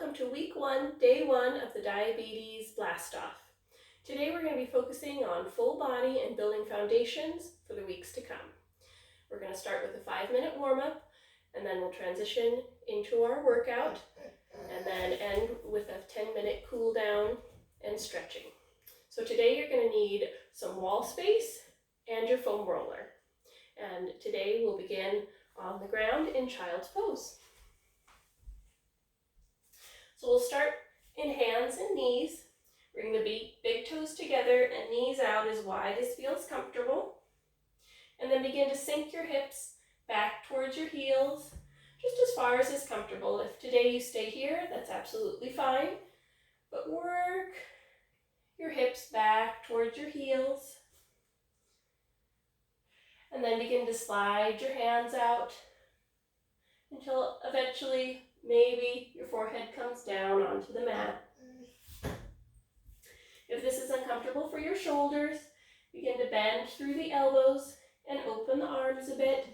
welcome to week 1, day 1 of the Diabetes Blast Off. Today we're going to be focusing on full body and building foundations for the weeks to come. We're going to start with a 5-minute warm-up, and then we'll transition into our workout, and then end with a 10-minute cool down and stretching. So today you're going to need some wall space and your foam roller. And today we'll begin on the ground in child's pose. So we'll start in hands and knees. Bring the big toes together and knees out as wide as feels comfortable. And then begin to sink your hips back towards your heels, just as far as is comfortable. If today you stay here, that's absolutely fine. But work your hips back towards your heels. And then begin to slide your hands out until eventually maybe your forehead comes down onto the mat. If this is uncomfortable for your shoulders, begin to bend through the elbows and open the arms a bit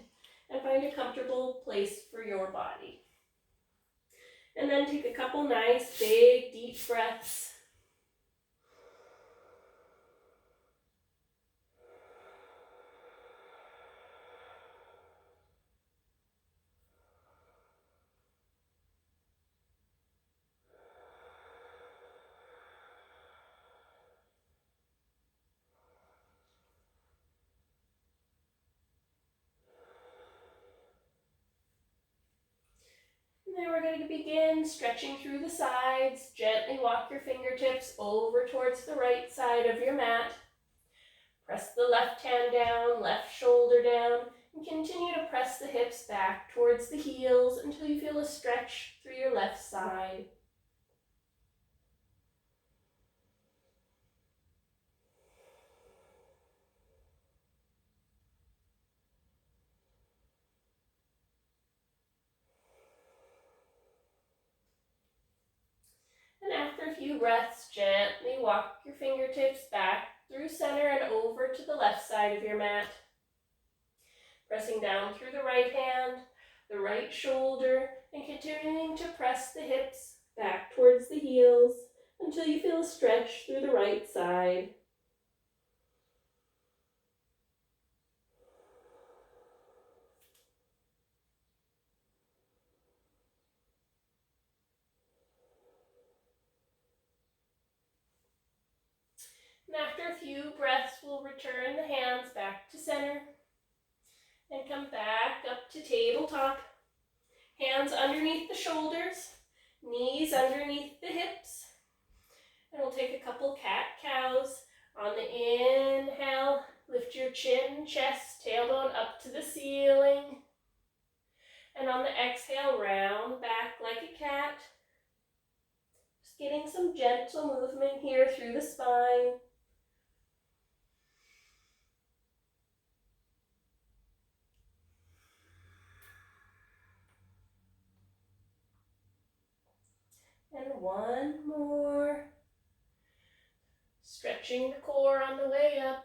and find a comfortable place for your body. And then take a couple nice, big, deep breaths. And then we're going to begin stretching through the sides. Gently walk your fingertips over towards the right side of your mat. Press the left hand down, left shoulder down, and continue to press the hips back towards the heels until you feel a stretch through your left side. And after a few breaths, gently walk your fingertips back through center and over to the left side of your mat. Pressing down through the right hand, the right shoulder, and continuing to press the hips back towards the heels until you feel a stretch through the right side. And after a few breaths, we'll return the hands back to center and come back up to tabletop. Hands underneath the shoulders, knees underneath the hips. And we'll take a couple cat-cows. On the inhale, lift your chin, chest, tailbone up to the ceiling. And on the exhale, round back like a cat. Just getting some gentle movement here through the spine. And one more. Stretching the core on the way up.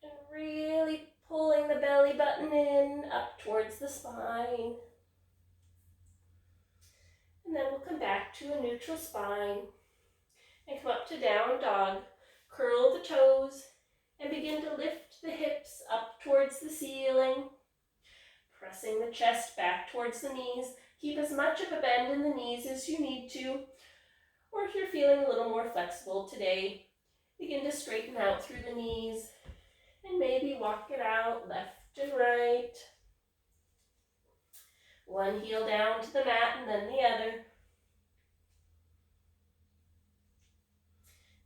And really pulling the belly button in up towards the spine. And then we'll come back to a neutral spine. And come up to down dog. Curl the toes and begin to lift the hips up towards the ceiling. Pressing the chest back towards the knees. Keep as much of a bend in the knees as you need to. Or if you're feeling a little more flexible today, begin to straighten out through the knees and maybe walk it out left and right. One heel down to the mat and then the other.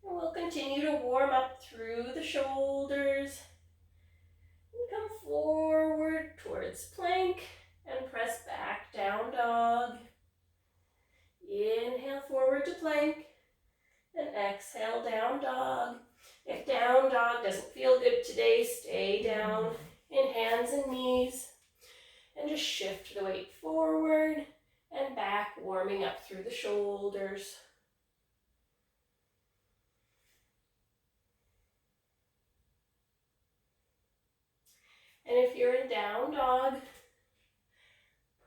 And we'll continue to warm up through the shoulders. And come forward towards plank and press back, down dog. Inhale forward to plank and exhale down dog. If down dog doesn't feel good today, stay down in hands and knees and just shift the weight forward and back, warming up through the shoulders. And if you're in down dog,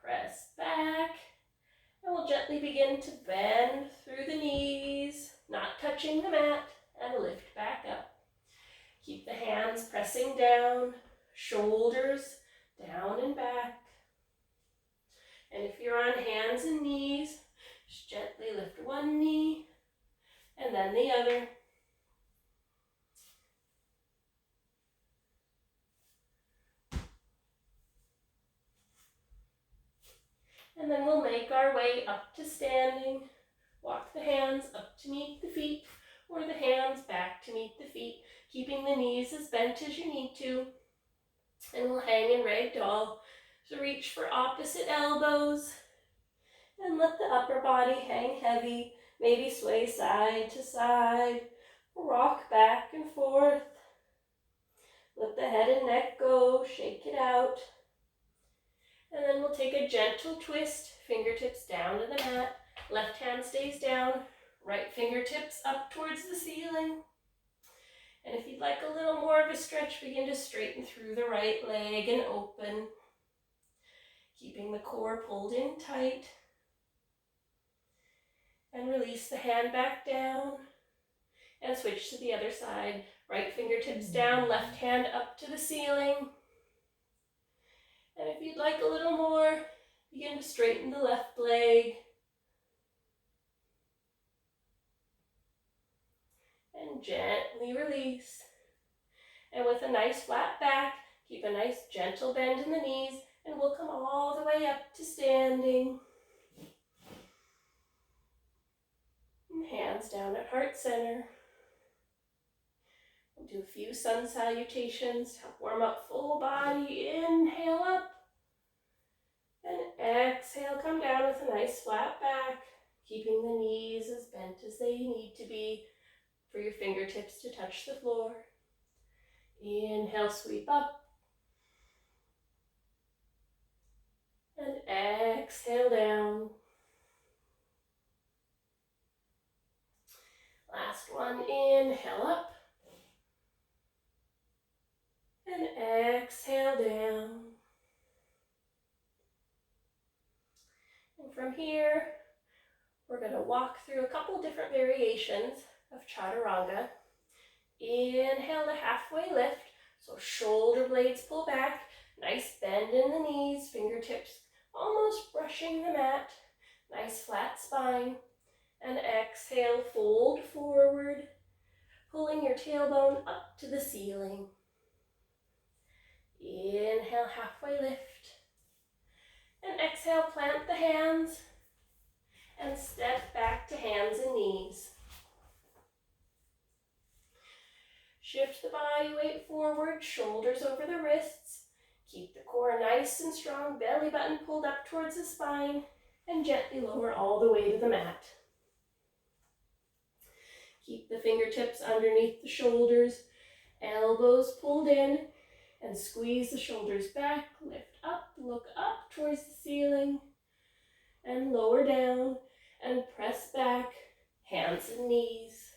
press back and we'll gently gently begin to bend through the knees, not touching the mat, and lift back up. Keep the hands pressing down, shoulders down and back. And if you're on hands and knees, just gently lift one knee and then the other. And then we'll make our way up to standing. Walk the hands up to meet the feet, or the hands back to meet the feet, keeping the knees as bent as you need to. And we'll hang in ragdoll. So reach for opposite elbows and let the upper body hang heavy. Maybe sway side to side, rock back and forth. Let the head and neck go, shake it out. And then we'll take a gentle twist, fingertips down to the mat. Left hand stays down, right fingertips up towards the ceiling. And if you'd like a little more of a stretch, begin to straighten through the right leg and open. Keeping the core pulled in tight. And release the hand back down. And switch to the other side. Right fingertips down, left hand up to the ceiling. And if you'd like a little more, begin to straighten the left leg. And gently release. And with a nice flat back, keep a nice gentle bend in the knees, and we'll come all the way up to standing. And hands down at heart center. We'll do a few sun salutations, help warm up full body. Inhale up. And exhale, come down with a nice flat back, keeping the knees as bent as they need to be for your fingertips to touch the floor. Inhale, sweep up. And exhale down. Last one, inhale up. And exhale down. And from here, we're going to walk through a couple different variations of chaturanga. Inhale to halfway lift, so shoulder blades pull back, nice bend in the knees, fingertips almost brushing the mat, nice flat spine. And exhale, fold forward, pulling your tailbone up to the ceiling. Inhale, halfway lift. And exhale, plant the hands and step back to hands and knees. Shift the body weight forward, shoulders over the wrists. Keep the core nice and strong, belly button pulled up towards the spine, and gently lower all the way to the mat. Keep the fingertips underneath the shoulders, elbows pulled in, and squeeze the shoulders back, lift up, look up towards the ceiling, and lower down, and press back, hands and knees.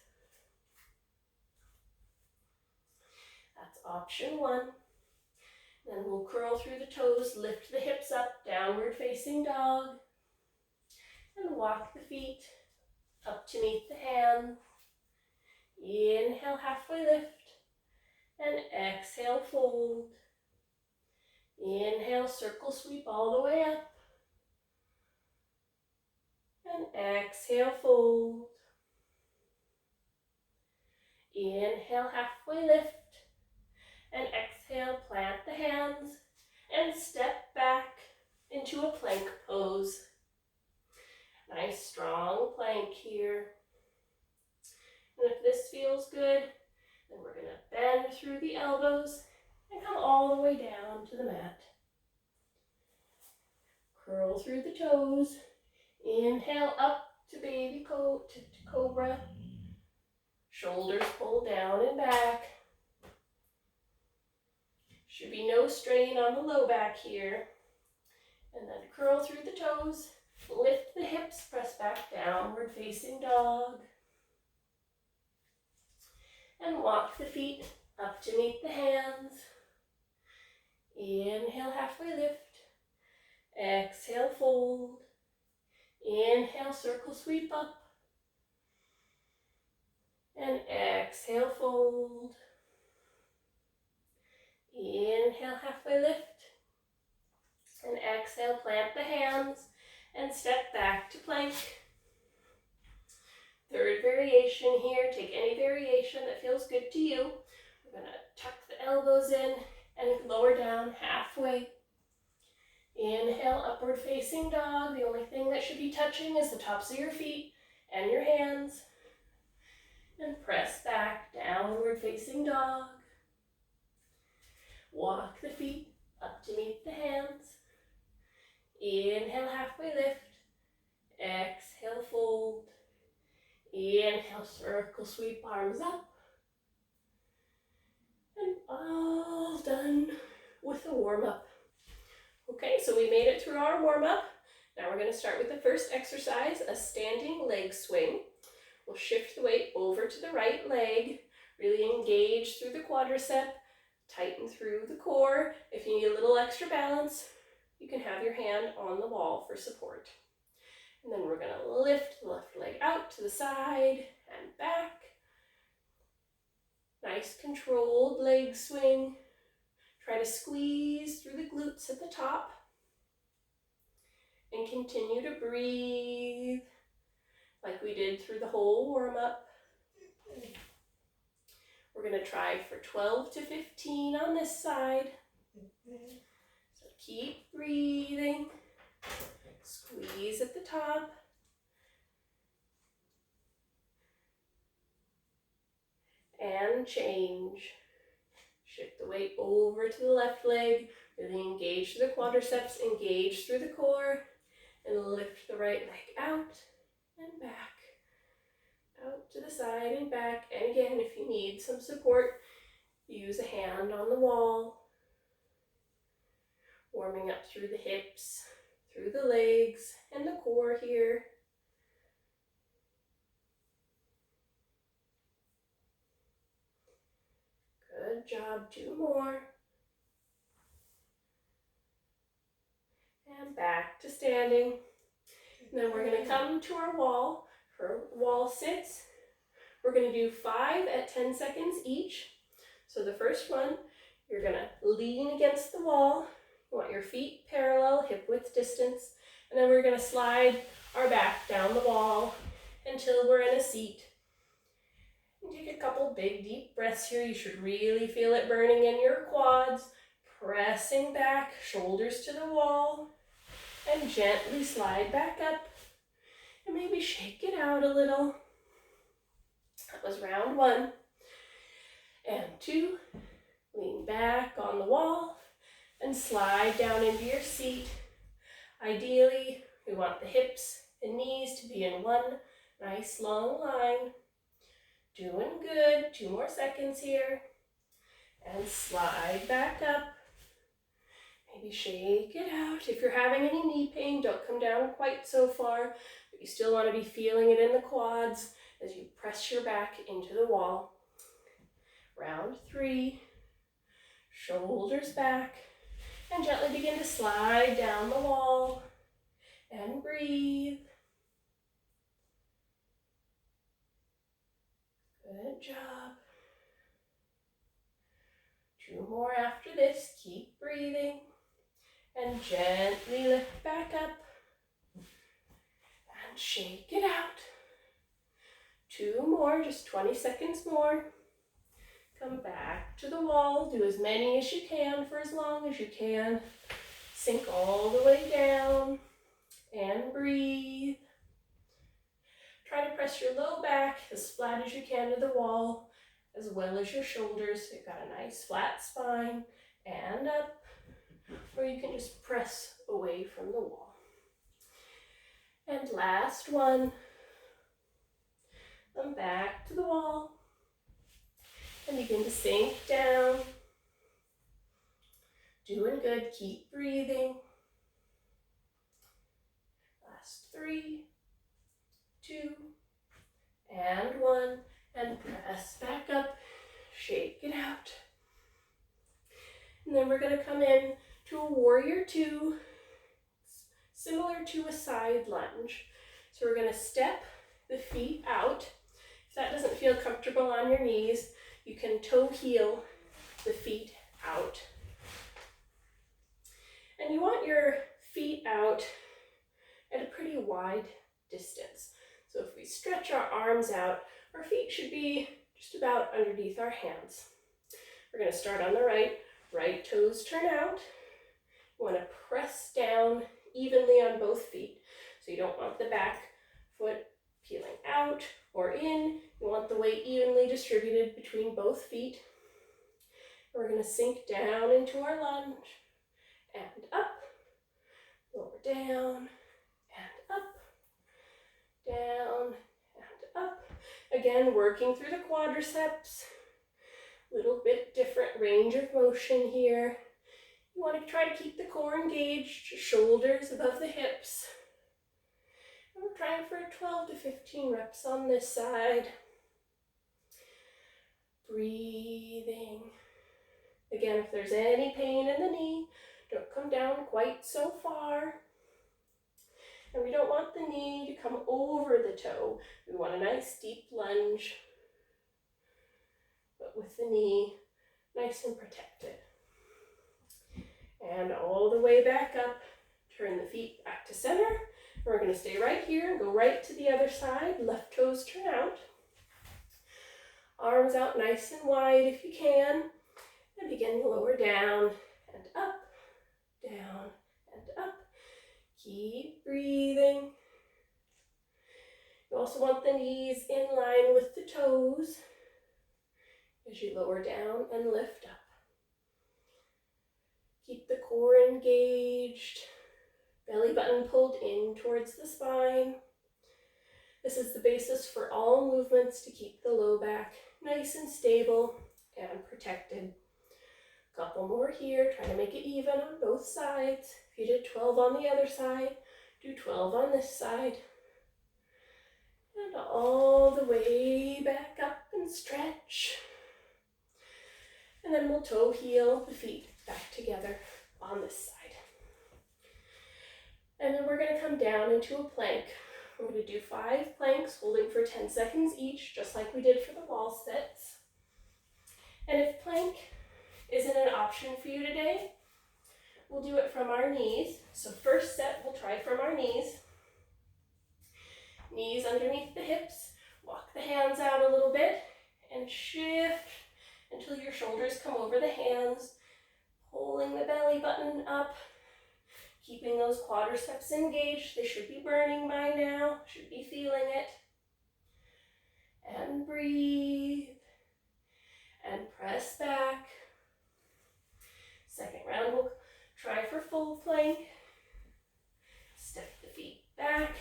That's option one. Then we'll curl through the toes, lift the hips up, downward facing dog, and walk the feet up to meet the hands. Inhale, halfway lift. And exhale, fold. Inhale, circle sweep all the way up. And exhale, fold. Inhale, halfway lift. And exhale, plant the hands. And step back into a plank pose. Nice strong plank here. And if this feels good, then we're going to bend through the elbows and come all the way down to the mat. Curl through the toes. Inhale up to baby cobra. Shoulders pull down and back. Should be no strain on the low back here. And then curl through the toes. Lift the hips, press back downward facing dog. And walk the feet up to meet the hands. Inhale, halfway lift. Exhale, fold. Inhale, circle sweep up. And exhale, fold. Inhale, halfway lift. And exhale, plant the hands and step back to plank. Third variation here. Take any variation that feels good to you. We're going to tuck the elbows in and lower down halfway. Inhale, upward facing dog. The only thing that should be touching is the tops of your feet and your hands. And press back, downward facing dog. Walk the feet up to meet the hands. Inhale, halfway lift. Exhale, fold. Inhale, circle sweep, arms up. And all done with a warm-up. Okay, so we made it through our warm-up. Now we're going to start with the first exercise, a standing leg swing. We'll shift the weight over to the right leg, really engage through the quadricep, tighten through the core. If you need a little extra balance, you can have your hand on the wall for support. And then we're going to lift the left leg out to the side and back. Nice controlled leg swing. Try to squeeze through the glutes at the top. And continue to breathe like we did through the whole warm-up. We're going to try for 12 to 15 on this side. So keep breathing. Squeeze at the top. And change. Shift the weight over to the left leg. Really engage through the quadriceps, engage through the core. And lift the right leg out and back. Out to the side and back. And again, if you need some support, use a hand on the wall. Warming up through the hips, through the legs and the core here. Good job, 2 more. And back to standing. And then we're going to come to our wall for wall sits. We're going to do 5 at 10 seconds each. So the first one, you're going to lean against the wall. You want your feet parallel, hip width distance. And then we're going to slide our back down the wall until we're in a seat. And take a couple big deep breaths here. You should really feel it burning in your quads. Pressing back, shoulders to the wall. And gently slide back up. And maybe shake it out a little. That was round 1. And 2. Lean back on the wall and slide down into your seat. Ideally, we want the hips and knees to be in one nice long line. Doing good. 2 more seconds here. And slide back up. Maybe shake it out. If you're having any knee pain, don't come down quite so far, but you still want to be feeling it in the quads as you press your back into the wall. Round 3. Shoulders back. And gently begin to slide down the wall. And breathe. Good job. 2 more after this. Keep breathing. And gently lift back up. And shake it out. 2 more, just 20 seconds more. Come back to the wall. Do as many as you can for as long as you can. Sink all the way down. And breathe. Try to press your low back as flat as you can to the wall, as well as your shoulders. So you've got a nice flat spine. And up. Or you can just press away from the wall. And last one. Come back to the wall. And begin to sink down. Doing good. Keep breathing. Last 3, 2, and 1. And press back up. Shake it out. And then we're going to come in to a warrior 2. similar to a side lunge. So we're going to step the feet out. If that doesn't feel comfortable on your knees, you can toe heel the feet out. And you want your feet out at a pretty wide distance. So if we stretch our arms out, our feet should be just about underneath our hands. We're going to start on the right. Right toes turn out. You want to press down evenly on both feet. So you don't want the back foot peeling out or in. You want the weight evenly distributed between both feet. We're going to sink down into our lunge and up, lower down and up, down and up. Again, working through the quadriceps. Little bit different range of motion here. You want to try to keep the core engaged, shoulders above the hips. And we're trying for 12 to 15 reps on this side. Breathing. Again, if there's any pain in the knee, don't come down quite so far. And we don't want the knee to come over the toe. We want a nice deep lunge, but with the knee nice and protected. And all the way back up, turn the feet back to center. We're going to stay right here and go right to the other side. Left toes turn out. Arms out nice and wide if you can. And begin to lower down and up, down and up. Keep breathing. You also want the knees in line with the toes as you lower down and lift up. Keep the core engaged, belly button pulled in towards the spine. This is the basis for all movements to keep the low back nice and stable and protected. Couple more here, try to make it even on both sides. If you did 12 on the other side, do 12 on this side. And all the way back up and stretch. And then we'll toe heel the feet back together on this side. And then we're going to come down into a plank. We're going to do 5 planks, holding for 10 seconds each, just like we did for the wall sits. And if plank isn't an option for you today, we'll do it from our knees. So first set, we'll try from our knees. Knees underneath the hips. Walk the hands out a little bit and shift until your shoulders come over the hands, pulling the belly button up, keeping those quadriceps engaged. They should be burning by now, should be feeling it. And breathe, and press back. Second round, we'll try for full plank. Step the feet back,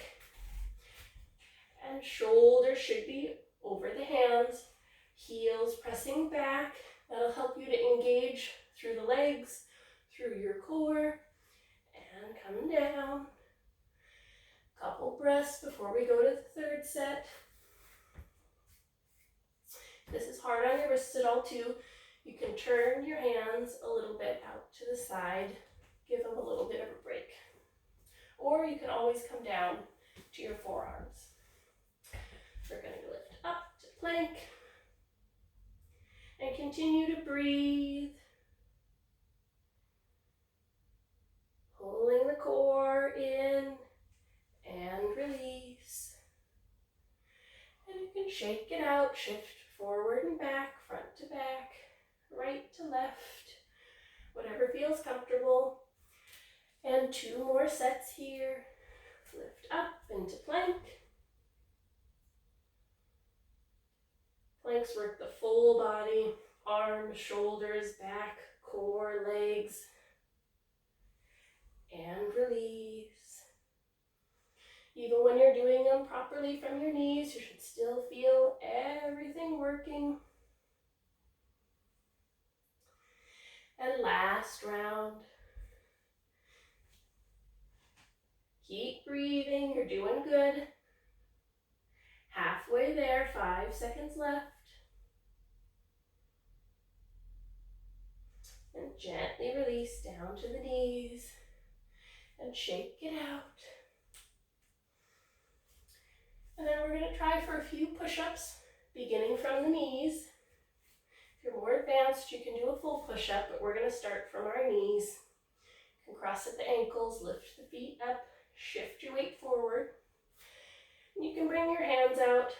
and shoulders should be over the hands. Heels pressing back. That'll help you to engage through the legs, through your core, and come down. Couple breaths before we go to the third set. This is hard on your wrists at all too. You can turn your hands a little bit out to the side, give them a little bit of a break. Or you can always come down to your forearms. We're going to lift up to plank. And continue to breathe. Pulling the core in and release. And you can shake it out, shift forward and back, front to back, right to left, whatever feels comfortable. And 2 more sets here. Lift up into plank. Planks work the full body, arms, shoulders, back, core, legs, and release. Even when you're doing them properly from your knees, you should still feel everything working. And last round. Keep breathing, you're doing good. Halfway there, 5 seconds left. And gently release down to the knees. and shake it out. And then we're going to try for a few push-ups, beginning from the knees. If you're more advanced, you can do a full push-up, but we're going to start from our knees. You can cross at the ankles, lift the feet up, shift your weight forward. You can bring your hands out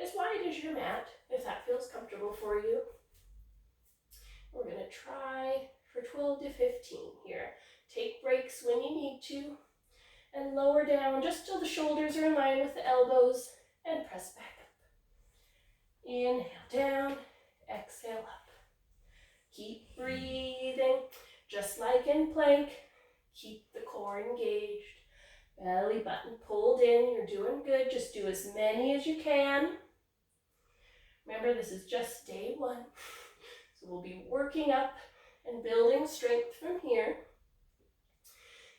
as wide as your mat, if that feels comfortable for you. We're going to try for 12 to 15 here. Take breaks when you need to, and lower down just till the shoulders are in line with the elbows, and press back up. Inhale down, exhale up. Keep breathing, just like in plank. Keep the core engaged. Belly button pulled in, you're doing good. Just do as many as you can. Remember, this is just day one. So we'll be working up and building strength from here.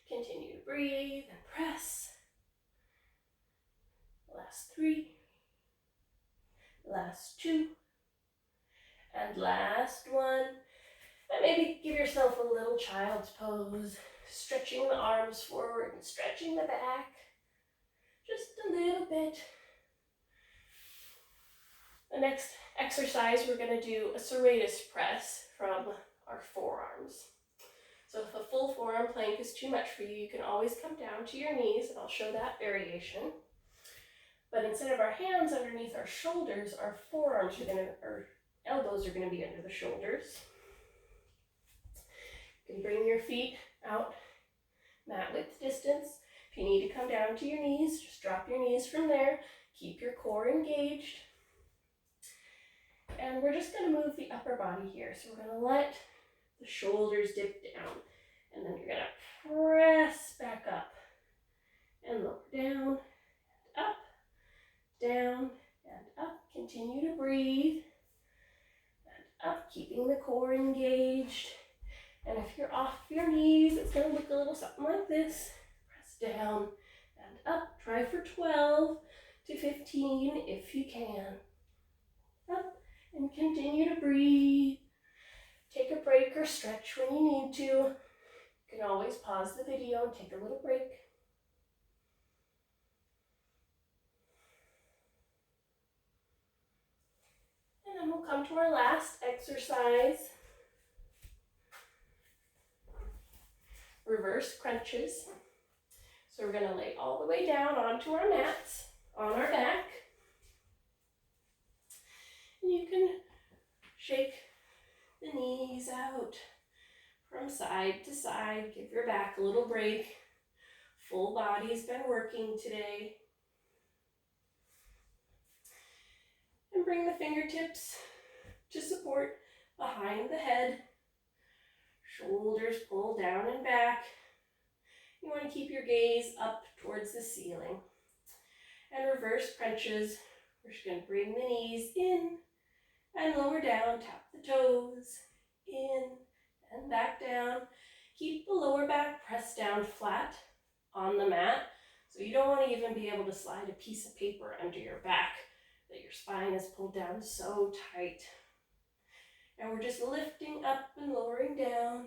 Continue to breathe and press. Last 3. Last 2. And last 1. And maybe give yourself a little child's pose. Stretching the arms forward and stretching the back. Just a little bit. The next exercise, we're going to do a serratus press from our forearms. So if a full forearm plank is too much for you, you can always come down to your knees, and I'll show that variation. But instead of our hands underneath our shoulders, our forearms are our elbows are going to be under the shoulders. You can bring your feet out mat width distance. If you need to come down to your knees, just drop your knees from there. Keep your core engaged. And we're just going to move the upper body here. So we're going to let the shoulders dip down. And then you're going to press back up. And lower down, and up, down, and up. Continue to breathe. And up, keeping the core engaged. And if you're off your knees, it's going to look a little something like this. Press down and up. Try for 12 to 15 if you can. Up. And continue to breathe. Take a break or stretch when you need to. You can always pause the video and take a little break. And then we'll come to our last exercise. Reverse crunches. So we're going to lay all the way down onto our mats, on our back. And you can shake the knees out from side to side. Give your back a little break. Full body's been working today. And bring the fingertips to support behind the head. Shoulders pull down and back. You want to keep your gaze up towards the ceiling. And reverse crunches. We're just going to bring the knees in and lower down, tap the toes, in and back down. Keep the lower back pressed down flat on the mat. So you don't want to even be able to slide a piece of paper under your back that your spine is pulled down so tight. And we're just lifting up and lowering down.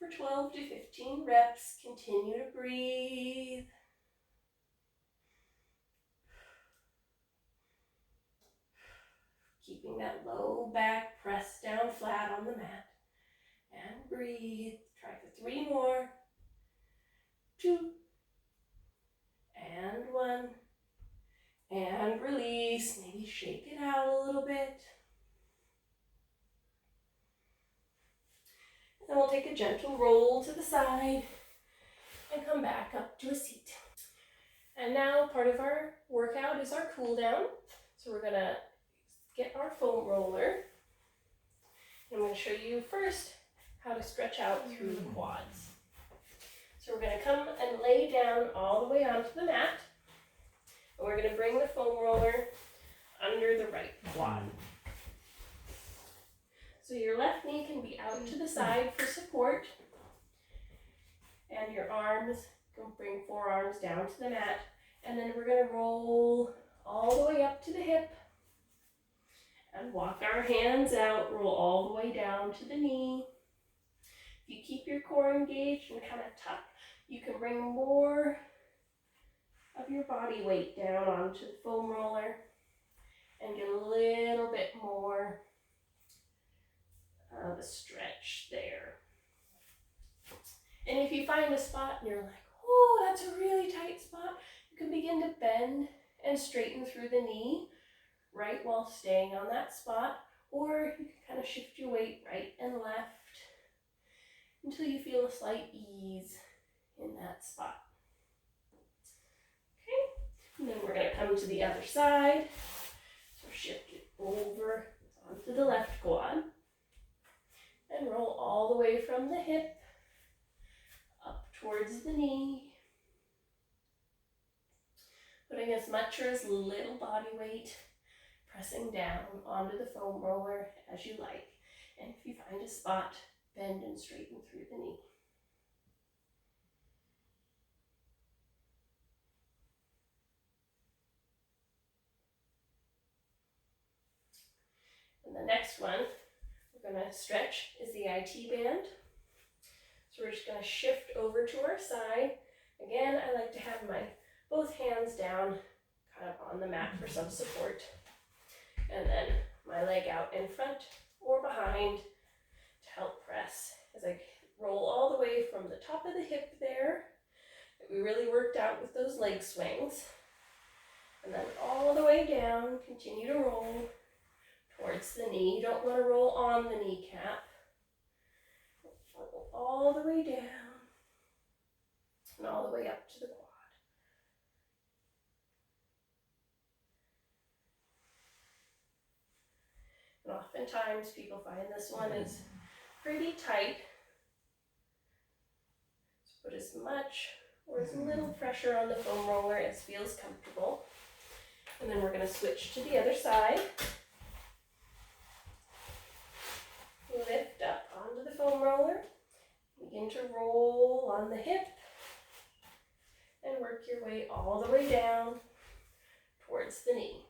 For 12 to 15 reps, continue to breathe. Keeping that low back pressed down flat on the mat. And breathe. Try for 3 more. 2. And 1. And release. Maybe shake it out a little bit. And we'll take a gentle roll to the side and come back up to a seat. And now part of our workout is our cool down. So we're going to get our foam roller. I'm going to show you first how to stretch out through the quads. So we're going to come and lay down all the way onto the mat. And we're going to bring the foam roller under the right quad. So your left knee can be out to the side for support. And your arms, can bring forearms down to the mat. And then we're going to roll all the way up to the hip. And walk our hands out, roll all the way down to the knee. If you keep your core engaged and kind of tuck, you can bring more of your body weight down onto the foam roller and get a little bit more of a stretch there. And if you find a spot and you're like, oh, that's a really tight spot, you can begin to bend and straighten through the knee right while staying on that spot, or you can kind of shift your weight right and left until you feel a slight ease in that spot. Okay, and then we're going to come to the other side. So shift it over onto the left quad and roll all the way from the hip up towards the knee, putting as much or as little body weight pressing down onto the foam roller as you like. And if you find a spot, bend and straighten through the knee. And the next one we're going to stretch is the IT band. So we're just going to shift over to our side. Again, I like to have my both hands down kind of on the mat for some support. And then my leg out in front or behind to help press as I roll all the way from the top of the hip there that we really worked out with those leg swings. And then all the way down, continue to roll towards the knee. You don't want to roll on the kneecap. Roll all the way down and all the way up to the quad. And oftentimes people find this one is pretty tight. So put as much or as little pressure on the foam roller as feels comfortable. And then we're going to switch to the other side. Lift up onto the foam roller. Begin to roll on the hip. And work your way all the way down towards the knee.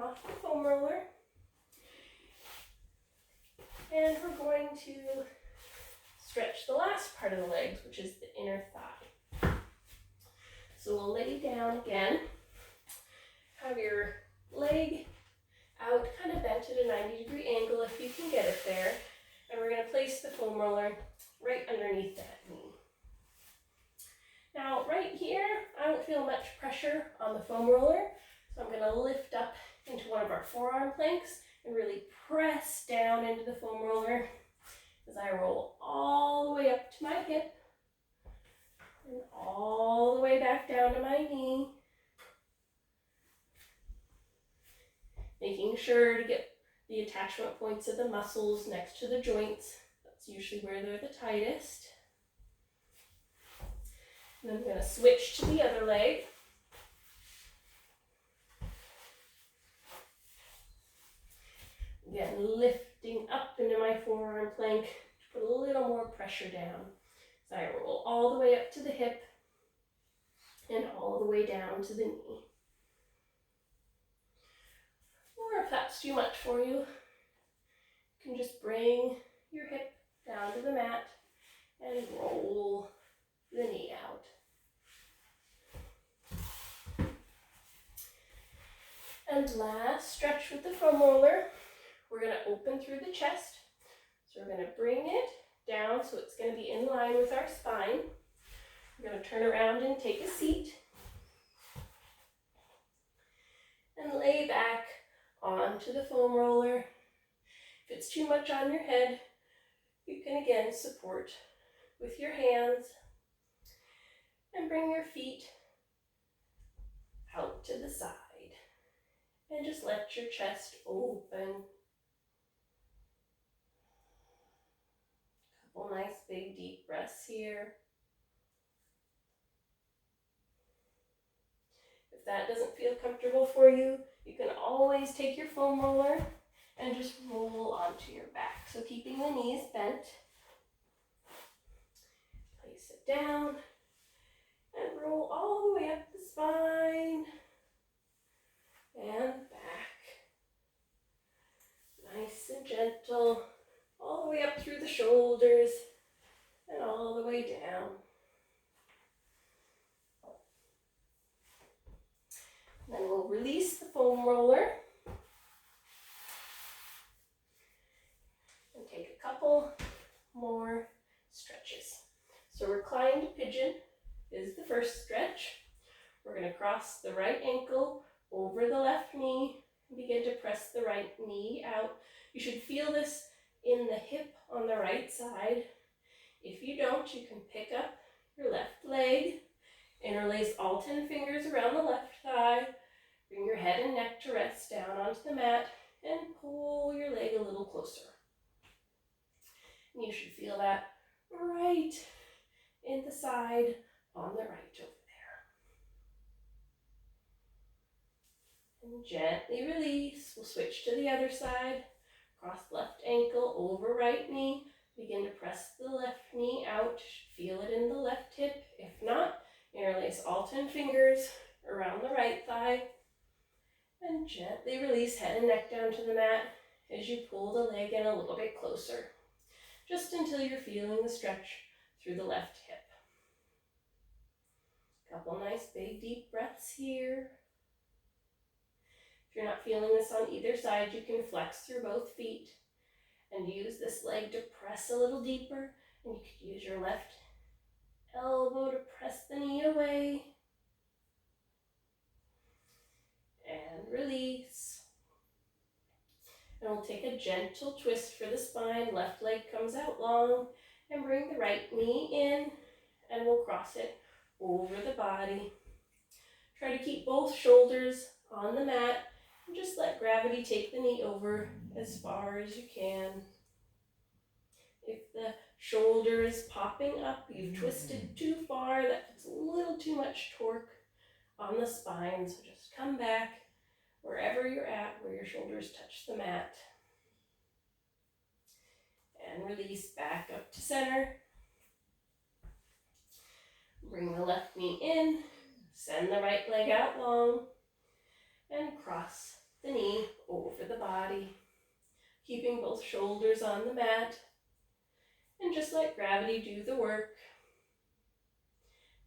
Off the foam roller, and we're going to stretch the last part of the legs, which is the inner thigh. So we'll lay down again, have your leg out, kind of bent at a 90-degree angle if you can get it there, and we're going to place the foam roller right underneath that knee. Now right here, I don't feel much pressure on the foam roller, so I'm going to lift up into one of our forearm planks and really press down into the foam roller as I roll all the way up to my hip and all the way back down to my knee. Making sure to get the attachment points of the muscles next to the joints. That's usually where they're the tightest. And then I'm going to switch to the other leg. Again, lifting up into my forearm plank to put a little more pressure down. So I roll all the way up to the hip and all the way down to the knee. Or if that's too much for you, you can just bring your hip down to the mat and roll the knee out. And last stretch with the foam roller. We're going to open through the chest. So we're going to bring it down so it's going to be in line with our spine. We're going to turn around and take a seat. And lay back onto the foam roller. If it's too much on your head, you can again support with your hands. And bring your feet out to the side. And just let your chest open. Couple nice big deep breaths here. If that doesn't feel comfortable for you, you can always take your foam roller and just roll onto your back. So keeping the knees bent. down and roll all the way up the spine and back. Nice and gentle, all the way up through the shoulders and all the way down. Then we'll release the foam roller and take a couple more stretches. So reclined pigeon is the first stretch. We're going to cross the right ankle over the left knee and begin to press the right knee out. You should feel this in the hip on the right side. If you don't, you can pick up your left leg, interlace all 10 fingers around the left thigh, bring your head and neck to rest down onto the mat, and pull your leg a little closer. And you should feel that right in the side on the right over there. And gently release. We'll switch to the other side. Cross left ankle over right knee. Begin to press the left knee out. Feel it in the left hip. If not, interlace all 10 fingers around the right thigh. And gently release head and neck down to the mat as you pull the leg in a little bit closer. Just until you're feeling the stretch through the left hip. Couple nice big deep breaths here. If you're not feeling this on either side, you can flex through both feet and use this leg to press a little deeper. And you could use your left elbow to press the knee away. And release. And we'll take a gentle twist for the spine. Left leg comes out long. And bring the right knee in. And we'll cross it over the body. Try to keep both shoulders on the mat. And just let gravity take the knee over as far as you can. If the shoulder is popping up, you've twisted too far, that puts a little too much torque on the spine. So just come back wherever you're at, where your shoulders touch the mat. And release back up to center. Bring the left knee in, send the right leg out long, and cross the knee over the body. Keeping both shoulders on the mat, and just let gravity do the work.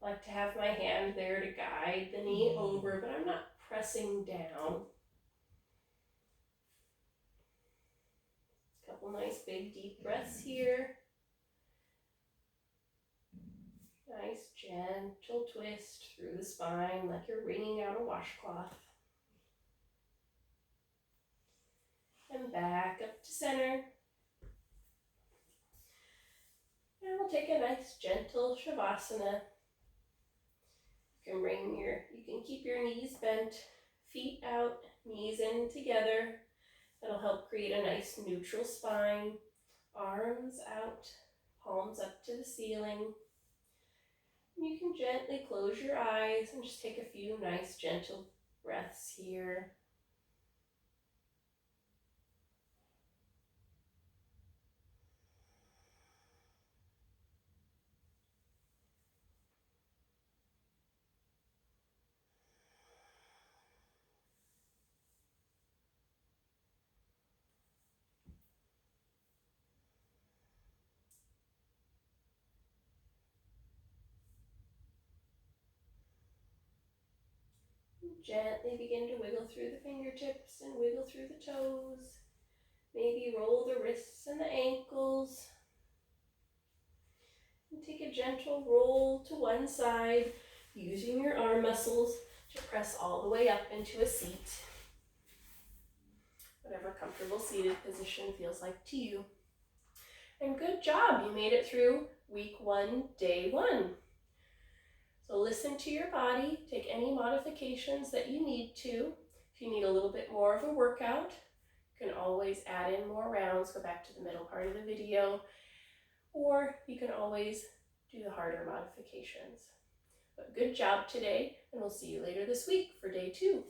I like to have my hand there to guide the knee over, but I'm not pressing down. Couple nice big deep breaths here. Nice gentle twist through the spine like you're wringing out a washcloth. And back up to center. And we'll take a nice gentle Shavasana. You can keep your knees bent, feet out, knees in together. That'll help create a nice neutral spine. Arms out, palms up to the ceiling. You can gently close your eyes and just take a few nice gentle breaths here. Gently begin to wiggle through the fingertips and wiggle through the toes. Maybe roll the wrists and the ankles. And take a gentle roll to one side, using your arm muscles to press all the way up into a seat. Whatever comfortable seated position feels like to you. And good job, you made it through week 1, day 1. So listen to your body, take any modifications that you need to. If you need a little bit more of a workout, you can always add in more rounds, go back to the middle part of the video, or you can always do the harder modifications. But good job today, and we'll see you later this week for day 2.